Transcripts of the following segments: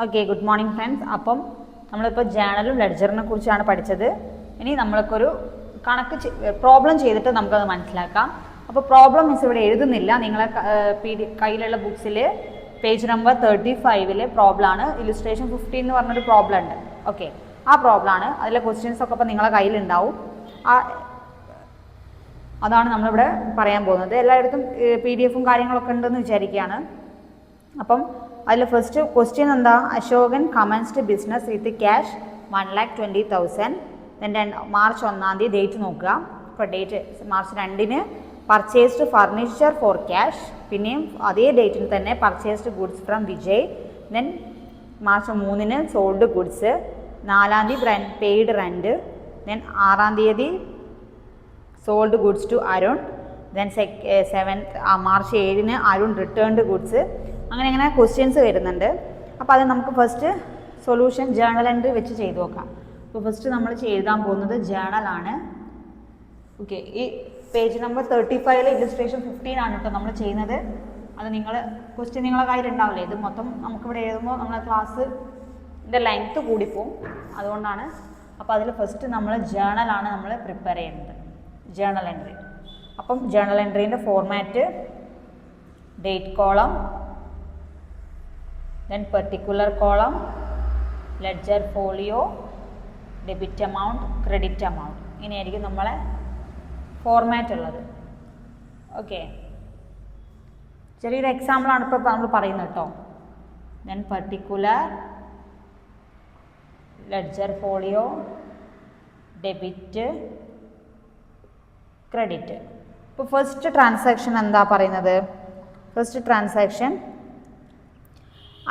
Okay, good morning friends. അപ്പം നമ്മളിപ്പോൾ ജേണലും ലെഡ്ജറിനെ കുറിച്ചാണ് പഠിച്ചത്. ഇനി നമ്മൾക്കൊരു കണക്ക് പ്രോബ്ലം ചെയ്തിട്ട് നമുക്കത് മനസ്സിലാക്കാം. അപ്പോൾ പ്രോബ്ലം മിസ് ഇവിടെ എഴുതുന്നില്ല. നിങ്ങളെ കയ്യിലുള്ള ബുക്സിൽ പേജ് നമ്പർ 35 പ്രോബ്ലമാണ്. ഇല്ലുസ്ട്രേഷൻ 15 എന്ന് പറഞ്ഞൊരു പ്രോബ്ലം ഉണ്ട്. ഓക്കെ, ആ പ്രോബ്ലമാണ്. അതിലെ ക്വസ്റ്റ്യൻസ് ഒക്കെ ഇപ്പോൾ നിങ്ങളെ കയ്യിലുണ്ടാവും. അതാണ് നമ്മളിവിടെ പറയാൻ പോകുന്നത്. എല്ലായിടത്തും PDF കാര്യങ്ങളൊക്കെ ഉണ്ടെന്ന് വിചാരിക്കുകയാണ്. അപ്പം അതിൽ ഫസ്റ്റ് ക്വസ്റ്റ്യൻ എന്താ? Ashokan commenced business with cash 1,20,000. March 1 date നോക്കുക. ഇപ്പോൾ date March 2 purchased furniture for cash. പിന്നെയും അതേ ഡേറ്റിൽ തന്നെ purchased goods from Vijay. Then March 3 sold goods. 4 paid rent. Then 6 sold goods to Arun. Then 7 March 7 Arun returned goods. അങ്ങനെ questions വരുന്നുണ്ട്. അപ്പോൾ അത് നമുക്ക് ഫസ്റ്റ് സൊല്യൂഷൻ ജേണൽ എൻട്രി വെച്ച് ചെയ്ത് നോക്കാം. അപ്പോൾ ഫസ്റ്റ് നമ്മൾ എഴുതാൻ പോകുന്നത് ജേണലാണ്. ഓക്കെ, ഈ പേജ് നമ്പർ 35 ഇല്ലുസ്ട്രേഷൻ 15 ആണ് കേട്ടോ നമ്മൾ ചെയ്യുന്നത്. അത് ക്വസ്റ്റ്യൻ നിങ്ങളെ കയ്യിലുണ്ടാവില്ലേ? ഇത് മൊത്തം നമുക്കിവിടെ എഴുതുമ്പോൾ നമ്മളെ ക്ലാസ്സിൻ്റെ ലെങ്ത്ത് കൂടിപ്പോവും, അതുകൊണ്ടാണ്. അപ്പോൾ അതിൽ ഫസ്റ്റ് നമ്മൾ ജേണലാണ് നമ്മൾ പ്രിപ്പയർ ചെയ്യുന്നത്, ജേണൽ എൻട്രി. അപ്പം ജേണൽ എൻട്രീൻ്റെ format date column, then particular column, ledger folio, debit amount, credit amount. ഇങ്ങനെയായിരിക്കും നമ്മളെ ഫോർമാറ്റ് ഉള്ളത്. ഓക്കെ, ചെറിയൊരു എക്സാമ്പിളാണ് ഇപ്പോൾ നമ്മൾ പറയുന്നത് കേട്ടോ. then particular, ledger folio, debit, credit. ഇപ്പോൾ ഫസ്റ്റ് ട്രാൻസാക്ഷൻ എന്താ പറയുന്നത്? First transaction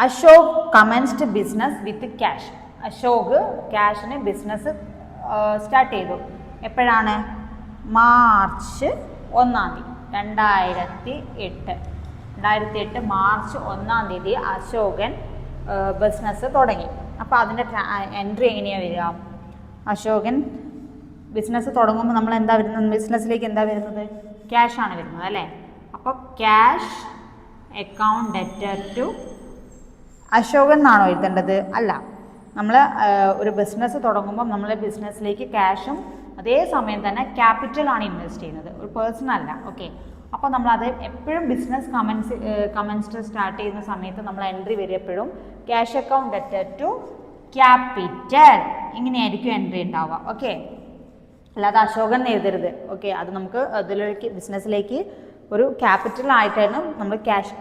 Ashok commenced business with cash. Ashok ക്യാഷിന് ബിസിനസ് സ്റ്റാർട്ട് ചെയ്തു. എപ്പോഴാണ്? മാർച്ച് 1 2008 മാർച്ച് 1 അശോകൻ ബിസിനസ് തുടങ്ങി. അപ്പോൾ അതിൻ്റെ എൻട്രി എങ്ങനെയാണ് വരിക? അശോകൻ ബിസിനസ് തുടങ്ങുമ്പോൾ നമ്മൾ എന്താ വരുന്നത്? ബിസിനസ്സിലേക്ക് എന്താ വരുന്നത്? ക്യാഷാണ് വരുന്നത് അല്ലേ? അപ്പോൾ cash account debtor to Ashokan എന്നാണോ എഴുതേണ്ടത്? അല്ല, നമ്മൾ ഒരു ബിസിനസ് തുടങ്ങുമ്പോൾ നമ്മൾ ബിസിനസ്സിലേക്ക് ക്യാഷും അതേ സമയം തന്നെ ക്യാപിറ്റലാണ് ഇൻവെസ്റ്റ് ചെയ്യുന്നത്, ഒരു പേഴ്സൺ അല്ല. ഓക്കെ, അപ്പോൾ നമ്മളത് എപ്പോഴും ബിസിനസ് കമൻസ്ഡ് സ്റ്റാർട്ട് ചെയ്യുന്ന സമയത്ത് നമ്മൾ എൻട്രി വരും എപ്പോഴും cash account debtor to capital. ഇങ്ങനെയായിരിക്കും എൻട്രി ഉണ്ടാവുക. ഓക്കെ, അല്ലാതെ അശോകൻ എഴുതരുത്. ഓക്കെ, അത് നമുക്ക് അതിലേക്ക് ബിസിനസ്സിലേക്ക് ഒരു ക്യാപിറ്റൽ ആയിട്ടാണ് നമ്മൾ ക്യാഷ്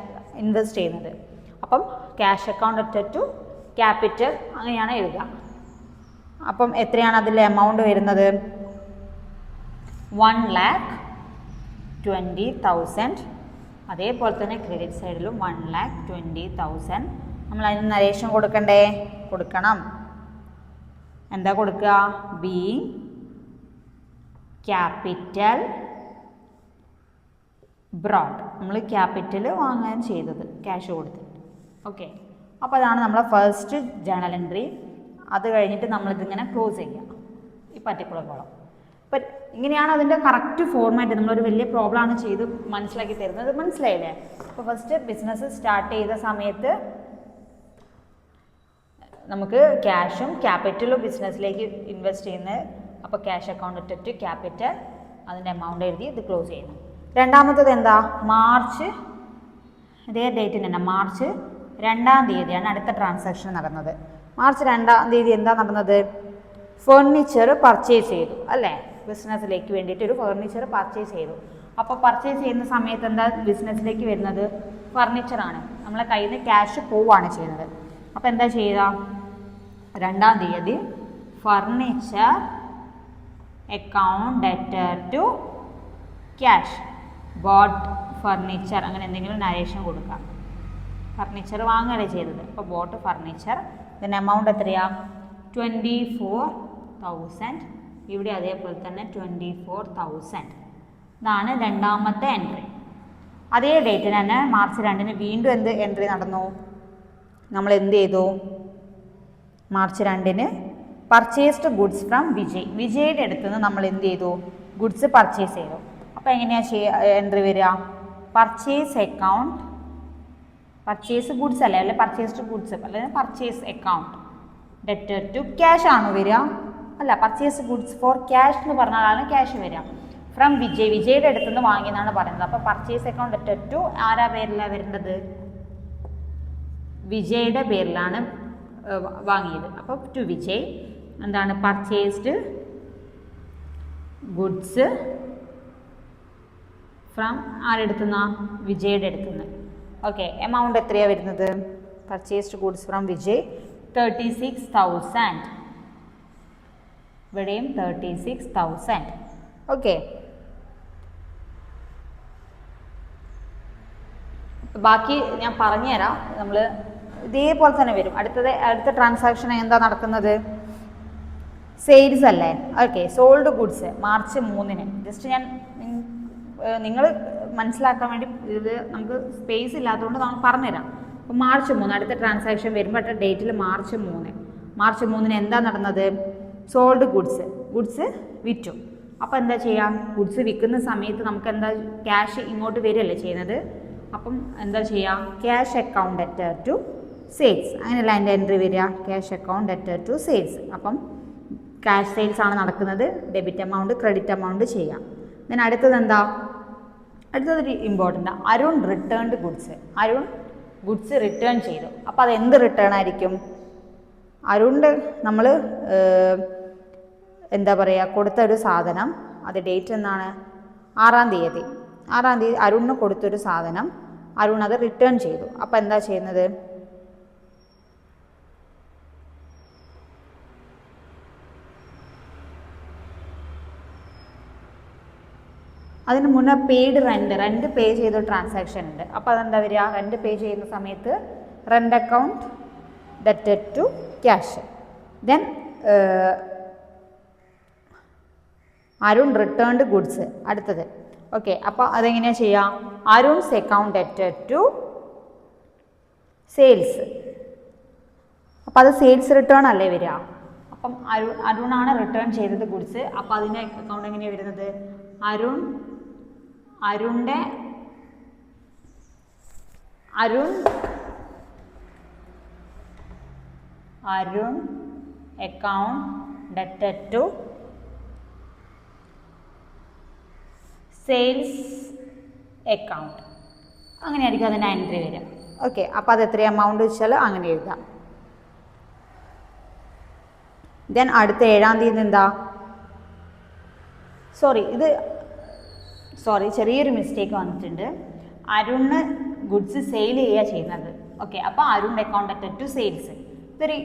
ഇൻവെസ്റ്റ് ചെയ്യുന്നത്. അപ്പം cash account debtor to capital അങ്ങനെയാണ് എഴുതുക. അപ്പം എത്രയാണ് അതിലെ എമൗണ്ട് വരുന്നത്? 1,20,000. അതേപോലെ തന്നെ ക്രെഡിറ്റ് സൈഡിലും 1,20,000. നമ്മൾ അതിന് നരേഷൻ കൊടുക്കണ്ടേ? കൊടുക്കണം. എന്താ കൊടുക്കുക? Being capital brought. നമ്മൾ ക്യാപിറ്റൽ വാങ്ങാൻ ചെയ്തത് ക്യാഷ് കൊടുത്തിട്ട്. ഓക്കെ, അപ്പോൾ അതാണ് നമ്മളെ ഫസ്റ്റ് ജേണൽ എൻട്രി. അത് കഴിഞ്ഞിട്ട് നമ്മളിതിങ്ങനെ ക്ലോസ് ചെയ്യാം ഈ പർട്ടിക്കുലർ കോളം. ഇപ്പം ഇങ്ങനെയാണ് അതിൻ്റെ കറക്റ്റ് ഫോർമാറ്റ്. നമ്മളൊരു വലിയ പ്രോബ്ലമാണ് ചെയ്ത് മനസ്സിലാക്കി തരുന്നത്. മനസ്സിലായില്ലേ? അപ്പോൾ ഫസ്റ്റ് ബിസിനസ് സ്റ്റാർട്ട് ചെയ്ത സമയത്ത് നമുക്ക് ക്യാഷും ക്യാപിറ്റലും ബിസിനസ്സിലേക്ക് ഇൻവെസ്റ്റ് ചെയ്യുന്നത്. അപ്പോൾ cash account debtor to capital, അതിൻ്റെ എമൗണ്ട് എഴുതി ഇത് ക്ലോസ് ചെയ്യുന്നു. രണ്ടാമത്തത് എന്താ? മാർച്ച്, ഇതേ ഡേറ്റിന് തന്നെ മാർച്ച് 2 അടുത്ത ട്രാൻസാക്ഷൻ നടന്നത്. മാർച്ച് 2 എന്താ നടന്നത്? ഫർണിച്ചർ പർച്ചേസ് ചെയ്തു അല്ലേ? ബിസിനസ്സിലേക്ക് വേണ്ടിയിട്ട് ഒരു ഫർണിച്ചർ പർച്ചേസ് ചെയ്തു. അപ്പോൾ പർച്ചേസ് ചെയ്യുന്ന സമയത്ത് എന്താ ബിസിനസ്സിലേക്ക് വരുന്നത്? ഫർണിച്ചറാണ്. നമ്മളെ കയ്യിൽ നിന്ന് ക്യാഷ് പോവുകയാണ് ചെയ്യുന്നത്. അപ്പോൾ എന്താ ചെയ്യുക? 2 furniture account debtor to cash, bought furniture, അങ്ങനെ എന്തെങ്കിലും നരേഷൻ കൊടുക്കാം. ഫർണിച്ചർ വാങ്ങുകയല്ലേ ചെയ്തത്. അപ്പോൾ ബോട്ട് ഫർണിച്ചർ. ഇതിൻ്റെ എമൗണ്ട് എത്രയാ? 24,000. ഇവിടെ അതേപോലെ തന്നെ 24,000. ഇതാണ് രണ്ടാമത്തെ എൻട്രി. അതേ ഡേറ്റിന് തന്നെ മാർച്ച് 2 വീണ്ടും എന്ത് എൻട്രി നടന്നു? നമ്മൾ എന്ത് ചെയ്തു? March 2 purchased goods from Vijay. വിജയുടെ അടുത്ത് നിന്ന് നമ്മൾ എന്ത് ചെയ്തു? ഗുഡ്സ് പർച്ചേസ് ചെയ്തു. അപ്പോൾ എങ്ങനെയാണ് എൻട്രി വരിക? പർച്ചേസ് അക്കൗണ്ട് പർച്ചേസ് ഗുഡ്സ് അല്ലേ, അല്ലെ പർച്ചേസ്ഡ് ഗുഡ്സ്, അല്ലെങ്കിൽ purchase account. Debtor to cash ആണോ വരിക? അല്ല, പർച്ചേസ് ഗുഡ്സ് ഫോർ ക്യാഷ് എന്ന് പറഞ്ഞാലാണ് ക്യാഷ് വരിക. ഫ്രം വിജയ്, വിജയുടെ അടുത്ത് നിന്ന് വാങ്ങിയെന്നാണ് പറയുന്നത്. അപ്പോൾ പർച്ചേസ് അക്കൗണ്ട് ഡെറ്റർ ടു ആരാ പേരിലാണ് വരേണ്ടത്? വിജയുടെ പേരിലാണ് വാങ്ങിയത്. അപ്പോൾ ടു വിജയ് എന്താണ്? പർച്ചേസ്ഡ് ഗുഡ്സ് ഫ്രം ആരെടുത്തുനിന്നാ? വിജയുടെ അടുത്തുനിന്ന്. ഓക്കെ, എമൗണ്ട് എത്രയാണ് വരുന്നത്? Purchased goods from Vijay 36,000. ഇവിടെയും 36,000. ഓക്കെ, ബാക്കി ഞാൻ പറഞ്ഞുതരാം. നമ്മൾ ഇതേപോലെ തന്നെ വരും. അടുത്ത ട്രാൻസാക്ഷൻ എന്താ നടക്കുന്നത്? സെയിൽസ് അല്ലേ? ഓക്കെ, സോൾഡ് ഗുഡ്സ് മാർച്ച് 3-ന്. ജസ്റ്റ് ഞാൻ നിങ്ങൾ മനസ്സിലാക്കാൻ വേണ്ടി ഇത് നമുക്ക് സ്പേസ് ഇല്ലാത്തതുകൊണ്ട് നമ്മൾ പറഞ്ഞുതരാം. അപ്പോൾ മാർച്ച് 3 അടുത്ത ട്രാൻസാക്ഷൻ വരുമ്പോൾ ഡേറ്റിൽ മാർച്ച് 3-ന് എന്താ നടന്നത്? സോൾഡ് ഗുഡ്സ് വിറ്റു. അപ്പോൾ എന്താ ചെയ്യുക? ഗുഡ്സ് വിൽക്കുന്ന സമയത്ത് നമുക്ക് എന്താ ക്യാഷ് ഇങ്ങോട്ട് വരികയല്ലേ ചെയ്യുന്നത്? അപ്പം എന്താ ചെയ്യുക? Cash account debtor to sales. അങ്ങനെയല്ല അതിൻ്റെ എൻട്രി വരിക, cash account debtor to sales. അപ്പം ക്യാഷ് സെയിൽസ് ആണ് നടക്കുന്നത്. ഡെബിറ്റ് എമൗണ്ട് ക്രെഡിറ്റ് എമൗണ്ട് ചെയ്യാം. ദെൻ അടുത്തത് എന്താ? അടുത്തതൊരു important, Arun returned goods. Arun goods return ചെയ്തു. അപ്പോൾ അത് എന്ത് റിട്ടേൺ ആയിരിക്കും? അരുണിൻ്റെ നമ്മൾ എന്താ പറയുക, കൊടുത്ത ഒരു സാധനം, അത് ഡേറ്റ് എന്നാണ്? 6-ാം തീയതി അരുണിന് കൊടുത്തൊരു സാധനം അരുൺ അത് റിട്ടേൺ ചെയ്തു. അപ്പോൾ എന്താ ചെയ്യുന്നത്? അതിന് മുന്നേ പെയ്ഡ് റെൻറ്റ് പേ ചെയ്ത ട്രാൻസാക്ഷൻ ഉണ്ട്. അപ്പോൾ അതെന്താ വരിക? റെൻറ്റ് പേ ചെയ്യുന്ന സമയത്ത് rent account debtor to cash. Then Arun returned goods. അടുത്തത് ഓക്കെ, അപ്പോൾ അതെങ്ങനെയാണ് ചെയ്യുക? Arun's account debtor to sales. അപ്പോൾ അത് സെയിൽസ് റിട്ടേൺ അല്ലേ വരിക? അപ്പം അരുണാണ് റിട്ടേൺ ചെയ്തത് ഗുഡ്സ്. അപ്പോൾ അതിൻ്റെ അക്കൗണ്ട് എങ്ങനെയാണ് വരുന്നത്? Arun account debtor to sales account. അങ്ങനെയായിരിക്കും അതിൻ്റെ എൻട്രി വരിക. ഓക്കെ, അപ്പോൾ അത് എത്ര എമൗണ്ട് വെച്ചാൽ അങ്ങനെ എഴുതാം. ദെൻ അടുത്ത 7-ാം തീയതി എന്താ? ചെറിയൊരു മിസ്റ്റേക്ക് വന്നിട്ടുണ്ട്. അരുണ് ഗുഡ്സ് സെയിൽ ചെയ്യുക ചെയ്യുന്നത്. ഓക്കെ, അപ്പോൾ Arun account debtor to sales. ഇതൊരു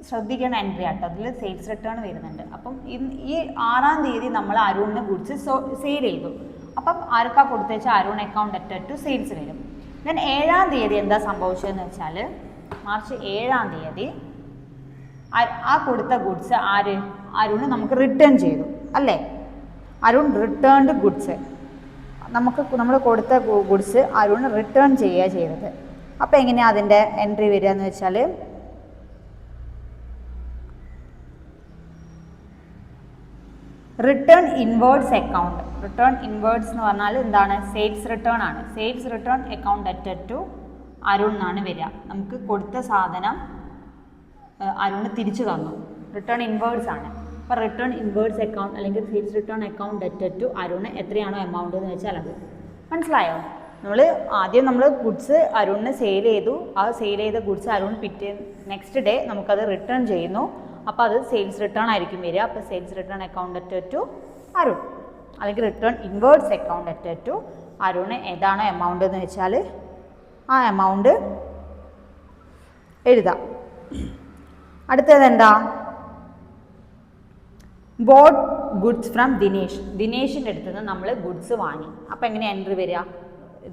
ശ്രദ്ധിക്കേണ്ട എൻട്രി ആട്ടോ. അതിൽ സെയിൽസ് റിട്ടേൺ വരുന്നുണ്ട്. അപ്പം ഈ 6-ാം തീയതി നമ്മൾ അരുണിന് ഗുഡ്സ് സെയിൽ ചെയ്തു. അപ്പം ആർക്കാ കൊടുത്തുവെച്ചാൽ Arun account debtor to sales വരും. ദെൻ 7-ാം തീയതി എന്താ സംഭവിച്ചതെന്ന് വെച്ചാൽ മാർച്ച് 7-ാം തീയതി ആ കൊടുത്ത ഗുഡ്സ് അരുണ് നമുക്ക് റിട്ടേൺ ചെയ്തു അല്ലേ? Arun returned goods. നമ്മൾ കൊടുത്ത ഗുഡ്സ് അരുൺ റിട്ടേൺ ചെയ്യുക ചെയ്തത്. അപ്പോൾ എങ്ങനെയാണ് അതിൻ്റെ എൻട്രി വരിക എന്ന് വെച്ചാൽ return inwards account. Return inwards എന്ന് പറഞ്ഞാൽ എന്താണ്? സെയിൽസ് റിട്ടേൺ ആണ്. Sales return account debtor to Arun എന്നാണ് വരിക. നമുക്ക് കൊടുത്ത സാധനം അരുണ് തിരിച്ചു തന്നു. റിട്ടേൺ ഇൻവേർഡ്സ് ആണ്. അപ്പോൾ റിട്ടേൺ ഇൻവേർഡ്സ് അക്കൗണ്ട് അല്ലെങ്കിൽ sales return account debtor to Arun എത്രയാണോ എമൗണ്ട് എന്ന് വെച്ചാൽ അത്. മനസ്സിലായോ? നമ്മൾ ഗുഡ്സ് അരുണിന് സെയിൽ ചെയ്തു. ആ സെയിൽ ചെയ്ത ഗുഡ്സ് അരുൺ നെക്സ്റ്റ് ഡേ നമുക്കത് റിട്ടേൺ ചെയ്യുന്നു. അപ്പോൾ അത് സെയിൽസ് റിട്ടേൺ ആയിരിക്കും വരിക. അപ്പോൾ sales return account debtor to Arun അല്ലെങ്കിൽ return inwards account debtor to Arun ഏതാണോ എമൗണ്ട് എന്ന് വെച്ചാൽ ആ എമൗണ്ട് എഴുതാം. അടുത്തത് എന്താ? ബോട്ട് ഗുഡ്സ് ഫ്രം ദിനേഷിൻ്റെ അടുത്ത് നിന്ന് നമ്മൾ ഗുഡ്സ് വാങ്ങി. അപ്പോൾ എങ്ങനെ എൻട്രി വരിക?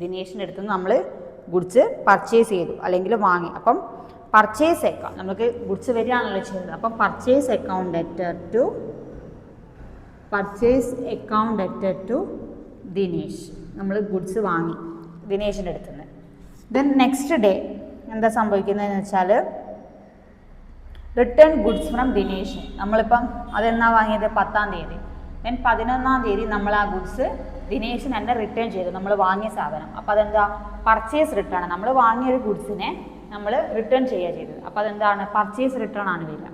ദിനേഷിൻ്റെ അടുത്ത് നിന്ന് നമ്മൾ ഗുഡ്സ് പർച്ചേസ് ചെയ്തു അല്ലെങ്കിൽ വാങ്ങി. അപ്പം പർച്ചേസ് അക്കൗണ്ട് നമുക്ക് ഗുഡ്സ് വരികയാണല്ലോ ചെയ്യുന്നത്. അപ്പം purchase account debtor to Dinesh. നമ്മൾ ഗുഡ്സ് വാങ്ങി ദിനേഷിൻ്റെ അടുത്ത് നിന്ന്. ദെൻ നെക്സ്റ്റ് ഡേ എന്താ സംഭവിക്കുന്നതെന്ന് വെച്ചാൽ റിട്ടേൺ ഗുഡ്സ് ഫ്രം ദിനേഷ്. നമ്മളിപ്പം അതെന്നാ വാങ്ങിയത്? 10-ാം തീയതി. ദെൻ 11-ാം തീയതി നമ്മൾ ആ ഗുഡ്സ് ദിനേശൻ തന്നെ റിട്ടേൺ ചെയ്തു നമ്മൾ വാങ്ങിയ സാധനം. അപ്പോൾ അതെന്താ പർച്ചേസ് റിട്ടേൺ ആണ്. നമ്മൾ വാങ്ങിയൊരു ഗുഡ്സിനെ നമ്മൾ റിട്ടേൺ ചെയ്യുക ചെയ്തത്. അപ്പോൾ അതെന്താണ് പർച്ചേസ് റിട്ടേൺ ആണ് വരിക.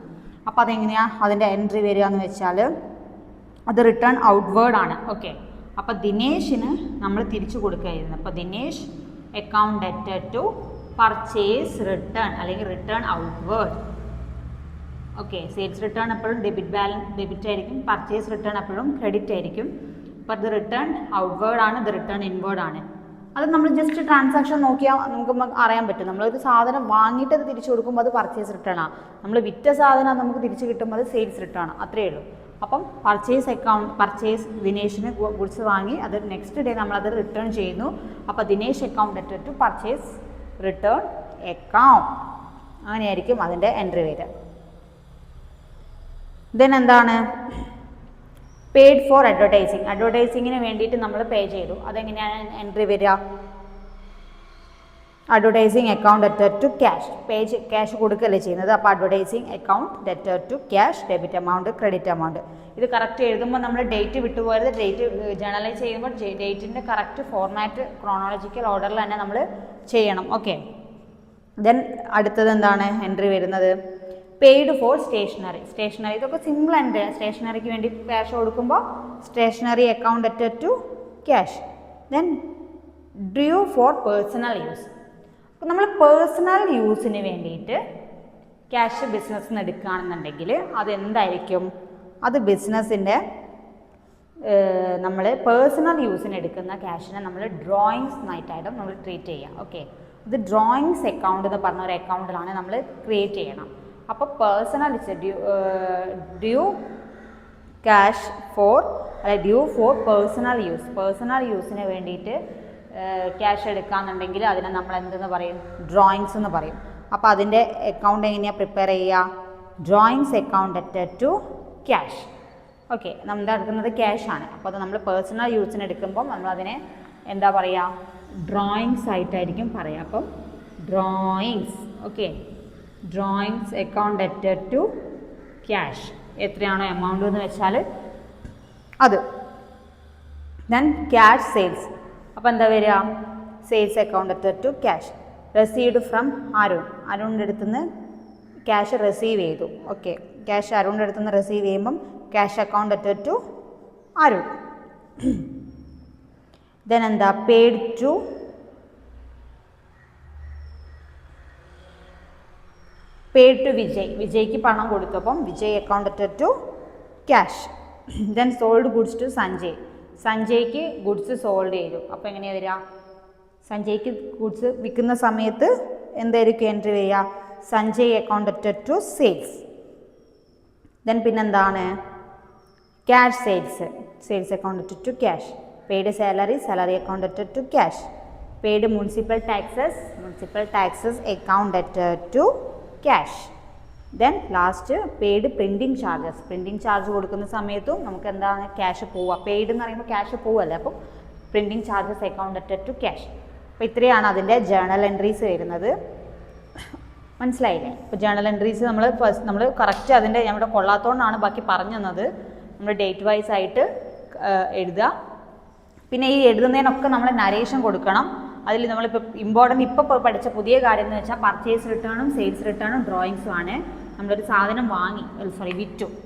അപ്പോൾ അതെങ്ങനെയാണ് അതിൻ്റെ എൻട്രി വരിക എന്ന് വെച്ചാൽ അത് റിട്ടേൺ ഔട്ട്വേർഡ് ആണ്. ഓക്കെ, അപ്പോൾ ദിനേശിന് നമ്മൾ തിരിച്ചു കൊടുക്കുകയായിരുന്നു. അപ്പോൾ Dinesh account debtor to purchase return അല്ലെങ്കിൽ return outward. Okay, sales return എപ്പോഴും ഡെബിറ്റ് ആയിരിക്കും, പർച്ചേസ് റിട്ടേൺ എപ്പോഴും ക്രെഡിറ്റ് ആയിരിക്കും. അപ്പോൾ ഇത് റിട്ടേൺ ഔട്ട്വേർഡ് ആണ്, ഇത് റിട്ടേൺ ഇൻവേർഡ് ആണ്. അത് നമ്മൾ ജസ്റ്റ് ട്രാൻസാക്ഷൻ നോക്കിയാൽ നമുക്ക് അറിയാൻ പറ്റും. നമ്മളൊരു സാധനം വാങ്ങിയിട്ട് അത് തിരിച്ചു കൊടുക്കുമ്പോൾ അത് പർച്ചേസ് റിട്ടേൺ ആണ്, നമ്മൾ വിറ്റ സാധനം നമുക്ക് തിരിച്ചു കിട്ടുമ്പോൾ അത് സെയിൽസ് റിട്ടേൺ ആണ്. അത്രയേ ഉള്ളൂ. അപ്പം പർച്ചേസ് ദിനേശിന് ഗുഡ്സ് വാങ്ങി അത് നെക്സ്റ്റ് ഡേ നമ്മളത് റിട്ടേൺ ചെയ്യുന്നു. അപ്പോൾ Dinesh account debtor to purchase return account, അങ്ങനെയായിരിക്കും അതിൻ്റെ എൻട്രി വരിക. ദെൻ എന്താണ് പെയ്ഡ് ഫോർ അഡ്വർടൈസിങ്. അഡ്വർടൈസിങ്ങിന് വേണ്ടിയിട്ട് നമ്മൾ പേ ചെയ്തു. അതെങ്ങനെയാണ് എൻട്രി വരിക? Advertising account debtor to cash. Cash കൊടുക്കുകയല്ലേ ചെയ്യുന്നത്. അപ്പോൾ advertising account debtor to cash, debit amount, credit amount. ഇത് കറക്റ്റ് എഴുതുമ്പോൾ നമ്മൾ ഡേറ്റ് വിട്ടുപോയത്. ഡേറ്റ് ജേർണലൈസ് ചെയ്യുമ്പോൾ ഡേറ്റിൻ്റെ കറക്റ്റ് ഫോർമാറ്റ് ക്രോണോളജിക്കൽ ഓർഡറിൽ തന്നെ നമ്മൾ ചെയ്യണം. ഓക്കെ, ദെൻ അടുത്തത് എന്താണ് എൻട്രി വരുന്നത്? Paid for stationery. സ്റ്റേഷനറി ഇതൊക്കെ സിമ്പിൾ ഉണ്ട്. സ്റ്റേഷനറിക്ക് വേണ്ടി ക്യാഷ് കൊടുക്കുമ്പോൾ stationery account debtor to cash. Then due for personal use. അപ്പോൾ നമ്മൾ പേഴ്സണൽ യൂസിന് വേണ്ടിയിട്ട് ക്യാഷ് ബിസിനസ്സിൽ നിന്ന് എടുക്കുകയാണെന്നുണ്ടെങ്കിൽ അതെന്തായിരിക്കും? അത് ബിസിനസ്സിൻ്റെ നമ്മൾ പേഴ്സണൽ യൂസിന് എടുക്കുന്ന ക്യാഷിനെ നമ്മൾ ഡ്രോയിങ്സ് ആയിട്ടായിട്ടും നമ്മൾ ട്രീറ്റ് ചെയ്യുക. ഓക്കെ, ഇത് ഡ്രോയിങ്സ് അക്കൗണ്ട് എന്ന് പറഞ്ഞ ഒരു അക്കൗണ്ടിലാണ് നമ്മൾ ക്രിയേറ്റ് ചെയ്യണം. അപ്പോൾ പേഴ്സണൽ ഡ്യൂ ക്യാഷ് ഫോർ അല്ലെ due for personal use. Personal യൂസിന് വേണ്ടിയിട്ട് ക്യാഷ് എടുക്കുകയെന്നുണ്ടെങ്കിൽ അതിനെ നമ്മൾ എന്തെന്ന് പറയും? ഡ്രോയിങ്സ് എന്ന് പറയും. അപ്പോൾ അതിൻ്റെ അക്കൗണ്ട് എങ്ങനെയാണ് പ്രിപ്പയർ ചെയ്യുക? Drawings account debtor to cash. Okay, നമ്മൾ എടുക്കുന്നത് ക്യാഷ് ആണ്. അപ്പോൾ അത് നമ്മൾ പേഴ്സണൽ യൂസിന് എടുക്കുമ്പോൾ നമ്മളതിനെ എന്താ പറയുക? ഡ്രോയിങ്സ് ആയിട്ടായിരിക്കും പറയുക. അപ്പം drawings. Okay, drawings account debtor to cash. എത്രയാണോ എമൗണ്ട് എന്ന് വെച്ചാൽ അത്. Then cash sales. അപ്പോൾ എന്താ വരിക? Sales account debtor to cash. Received from അരുണിൻ്റെ അടുത്തുനിന്ന് ക്യാഷ് റിസീവ് ചെയ്തു. ഓക്കെ, ക്യാഷ് അരുണിൻ്റെ അടുത്തുനിന്ന് റിസീവ് ചെയ്യുമ്പം cash account debtor to Arun. Then എന്താ? Paid to Vijay. വിജയ്ക്ക് പണം കൊടുത്തു. അപ്പം Vijay account debtor to cash. Then sold goods to Sanjay. സഞ്ജയ്ക്ക് ഗുഡ്സ് സോൾഡ് ചെയ്തു. അപ്പോൾ എങ്ങനെയാണ് വരിക? സഞ്ജയ്ക്ക് ഗുഡ്സ് വിൽക്കുന്ന സമയത്ത് എന്തായിരിക്കും എൻട്രി വരിക? Sanjay account debtor to sales. Then പിന്നെന്താണ്? Cash sales. Sales account debtor to cash. Paid salary account debtor to cash. Paid municipal taxes account debtor to cash. Then last paid printing charges. Printing charge കൊടുക്കുന്ന സമയത്തും നമുക്ക് എന്താണ്? Cash പോവുക. Paid എന്ന് പറയുമ്പോൾ cash പോവല്ലേ. അപ്പം printing charges account debtor to cash. അപ്പോൾ ഇത്രയാണ് അതിൻ്റെ ജേർണൽ എൻട്രീസ് വരുന്നത്. മനസ്സിലായില്ലേ? ഇപ്പോൾ ജേർണൽ എൻട്രീസ് നമ്മൾ കറക്റ്റ് അതിൻ്റെ നമ്മുടെ കൊള്ളാത്തോണ്ടാണ് ബാക്കി പറഞ്ഞു തന്നത്. നമ്മൾ ഡേറ്റ് വൈസ് ആയിട്ട് എഴുതുക. പിന്നെ ഈ എഴുതുന്നതിനൊക്കെ നമ്മൾ നരേഷൻ കൊടുക്കണം. അതിൽ നമ്മളിപ്പോൾ ഇമ്പോർട്ടൻ്റ് ഇപ്പോൾ പഠിച്ച പുതിയ കാര്യം എന്ന് വെച്ചാൽ പർച്ചേസ് റിട്ടേണും സെയിൽസ് റിട്ടേണും ഡ്രോയിങ്സും ആണ്. നമ്മളൊരു സാധനം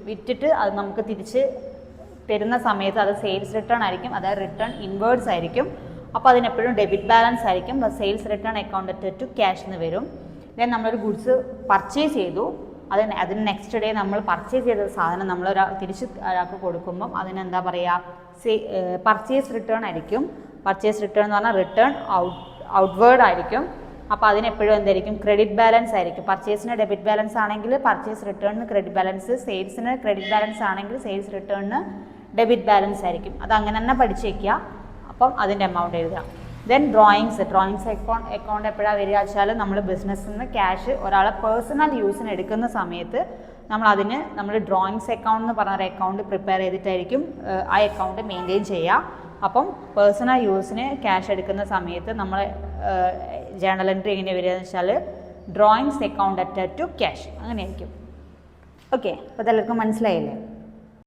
വിറ്റിട്ട് അത് നമുക്ക് തിരിച്ച് തരുന്ന സമയത്ത് അത് സെയിൽസ് റിട്ടേൺ ആയിരിക്കും, അതായത് റിട്ടേൺ ഇൻവേർഡ്സ് ആയിരിക്കും. അപ്പോൾ അതിനെപ്പോഴും ഡെബിറ്റ് ബാലൻസ് ആയിരിക്കും. Sales return account debtor to cash എന്ന് വരും. ദെൻ നമ്മളൊരു ഗുഡ്സ് പർച്ചേസ് ചെയ്തു, അതിന് നെക്സ്റ്റ് ഡേ നമ്മൾ പർച്ചേസ് ചെയ്ത സാധനം നമ്മൾ തിരിച്ച് ഒരാൾക്ക് കൊടുക്കുമ്പം അതിനെന്താ പറയുക? പർച്ചേസ് റിട്ടേൺ ആയിരിക്കും. പർച്ചേസ് റിട്ടേൺ എന്ന് പറഞ്ഞാൽ റിട്ടേൺ ഔട്ട്വേർഡ് ആയിരിക്കും. അപ്പോൾ അതിനെപ്പോഴും എന്തായിരിക്കും? ക്രെഡിറ്റ് ബാലൻസ് ആയിരിക്കും. പർച്ചേസിന് ഡെബിറ്റ് ബാലൻസ് ആണെങ്കിൽ പർച്ചേസ് റിട്ടേണിന് ക്രെഡിറ്റ് ബാലൻസ്, സെയിൽസിന് ക്രെഡിറ്റ് ബാലൻസ് ആണെങ്കിൽ സെയിൽസ് റിട്ടേണിന് ഡെബിറ്റ് ബാലൻസ് ആയിരിക്കും. അത് അങ്ങനെ തന്നെ പഠിച്ച് വയ്ക്കുക. അപ്പം അതിൻ്റെ എമൗണ്ട് എഴുതുക. ദെൻ ഡ്രോയിങ്സ് അക്കൗണ്ട് എപ്പോഴാണ് വരിക വെച്ചാൽ നമ്മൾ ബിസിനസ്സിൽ നിന്ന് ക്യാഷ് ഒരാളെ പേഴ്സണൽ യൂസിന് എടുക്കുന്ന സമയത്ത് നമ്മൾ ഡ്രോയിങ്സ് അക്കൗണ്ട് എന്ന് പറഞ്ഞൊരു അക്കൗണ്ട് പ്രിപ്പയർ ചെയ്തിട്ടായിരിക്കും ആ അക്കൗണ്ട് മെയിൻറ്റെയിൻ ചെയ്യുക. അപ്പം പേഴ്സണൽ യൂസിന് ക്യാഷ് എടുക്കുന്ന സമയത്ത് നമ്മൾ ജേർണൽ എൻട്രി എങ്ങനെ വരിക എന്ന് വെച്ചാൽ drawings account debtor to cash അങ്ങനെയായിരിക്കും. ഓക്കെ, അപ്പോൾ ഇതെല്ലാവർക്കും മനസ്സിലായില്ലേ?